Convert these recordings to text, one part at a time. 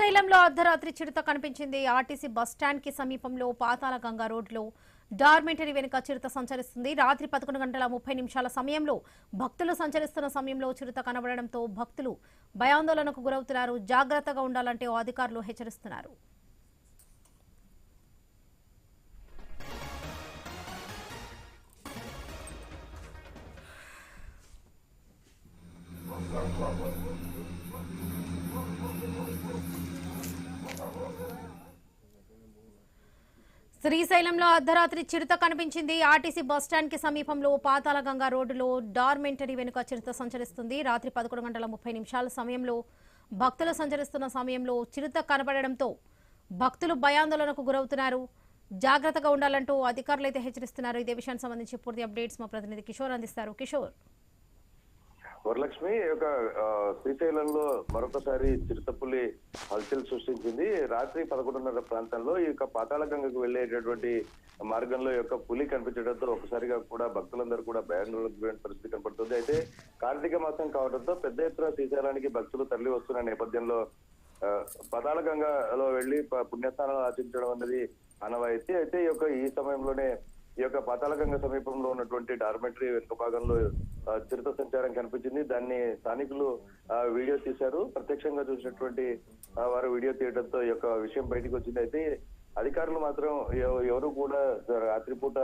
శ్రీశైలంలో అర్ధరాత్రి చిరుత కనిపించింది. ఆర్టీసీ బస్టాండ్ కి సమీపంలో పాతాళ గంగా రోడ్లో డార్మెంటరీ వెనుక చిరుత సంచరిస్తుంది. రాత్రి 11:30 సమయంలో భక్తులు సంచరిస్తున్న సమయంలో చిరుత కనబడడంతో భక్తులు భయాందోళనకు గురవుతున్నారు. జాగ్రత్తగా ఉండాలంటే అధికారులు హెచ్చరిస్తున్నారు. శ్రీశైలంలో అర్ధరాత్రి చిరుత కనిపించింది. ఆర్టీసీ బస్టాండ్ కి సమీపంలో పాతాళ గంగా రోడ్డులో డార్మెంటరీ వెనుక చిరుత సంచరిస్తుంది. రాత్రి 11:30 సమయంలో భక్తులు సంచరిస్తున్న సమయంలో చిరుత కనబడడంతో భక్తులు భయాందోళనకు గురవుతున్నారు. జాగ్రత్తగా ఉండాలంటూ అధికారులు అయితే హెచ్చరిస్తున్నారు. ఇదే విషయానికి సంబంధించి పూర్తి అప్డేట్స్ మా ప్రతినిధి కిషోర్ అందిస్తారు. కిషోర్, వరలక్ష్మి యొక్క శ్రీశైలంలో మరొకసారి చిరుతపులి హల్చల్ సృష్టించింది. రాత్రి 11:30 ప్రాంతంలో ఈ యొక్క పాతాళ గంగకు వెళ్లేటటువంటి మార్గంలో యొక్క పులి కనిపించడంతో ఒకసారిగా కూడా భక్తులందరూ కూడా భయాందోళన పరిస్థితి కనపడుతుంది. అయితే కార్తీక మాసం కావడంతో పెద్ద ఎత్తున శ్రీశైలానికి భక్తులు తరలి వస్తున్న నేపథ్యంలో పాతాళ గంగలో వెళ్లి పుణ్యస్నానాలు ఆచరించడం అనేది ఆనవాయితీ. అయితే ఈ సమయంలోనే ఈ యొక్క పాతాళగంగ సమీపంలో ఉన్నటువంటి డార్మెంటరీ వెనుక భాగంలో చిరుత సంచారం కనిపించింది. దాన్ని స్థానికులు వీడియో తీశారు. ప్రత్యక్షంగా చూసినటువంటి వారు వీడియో తీయడంతో ఈ యొక్క విషయం బయటకు వచ్చింది. అయితే అధికారులు మాత్రం ఎవరు కూడా రాత్రిపూట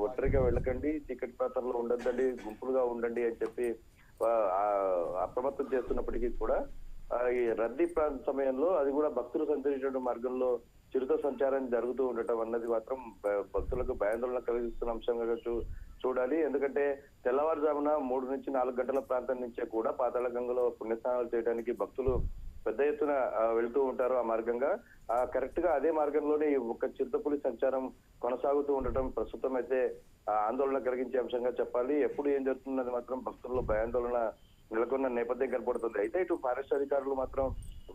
ఒంటరిగా వెళ్ళకండి, చీకటి ప్రాంతంలో ఉండద్దండి, గుంపులుగా ఉండండి అని చెప్పి అప్రమత్తం చేస్తున్నప్పటికీ కూడా ఈ రద్దీ ప్రాంత సమయంలో అది కూడా భక్తులు సంచరించిన మార్గంలో చిరుత సంచారం జరుగుతూ ఉండటం అన్నది మాత్రం భక్తులకు భయాందోళన కలిగిస్తున్న అంశంగా చూడాలి. ఎందుకంటే తెల్లవారుజామున 3 నుంచి 4 గంటల ప్రాంతం నుంచే కూడా పాతాళ గంగలో పుణ్యస్నానాలు చేయడానికి భక్తులు పెద్ద ఎత్తున వెళ్తూ ఉంటారు. ఆ మార్గంగా కరెక్ట్ గా అదే మార్గంలోనే ఒక చిరుతపులి సంచారం కొనసాగుతూ ఉండటం ప్రస్తుతం అయితే ఆందోళన కలిగించే అంశంగా చెప్పాలి. ఎప్పుడు ఏం జరుగుతున్నది మాత్రం భక్తుల్లో భయాందోళన నెలకొన్న నేపథ్యం కనపడుతుంది. అయితే ఇటు ఫారెస్ట్ అధికారులు మాత్రం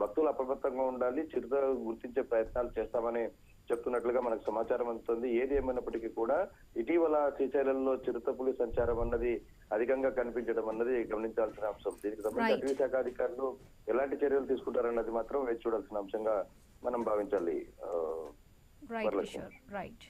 భక్తులు అప్రమత్తంగా ఉండాలి, చిరుత గుర్తించే ప్రయత్నాలు చేస్తామని చెప్తున్నట్లుగా మనకు సమాచారం అందుతుంది. ఏది ఏమైనప్పటికీ కూడా ఇటీవల శ్రీశైలంలో చిరుతపులి సంచారం అన్నది అధికంగా కనిపించడం అన్నది గమనించాల్సిన అంశం. దీనికి సంబంధించి అటవీ శాఖ అధికారులు ఎలాంటి చర్యలు తీసుకుంటారన్నది మాత్రం వేచి చూడాల్సిన అంశంగా మనం భావించాలి. రైట్.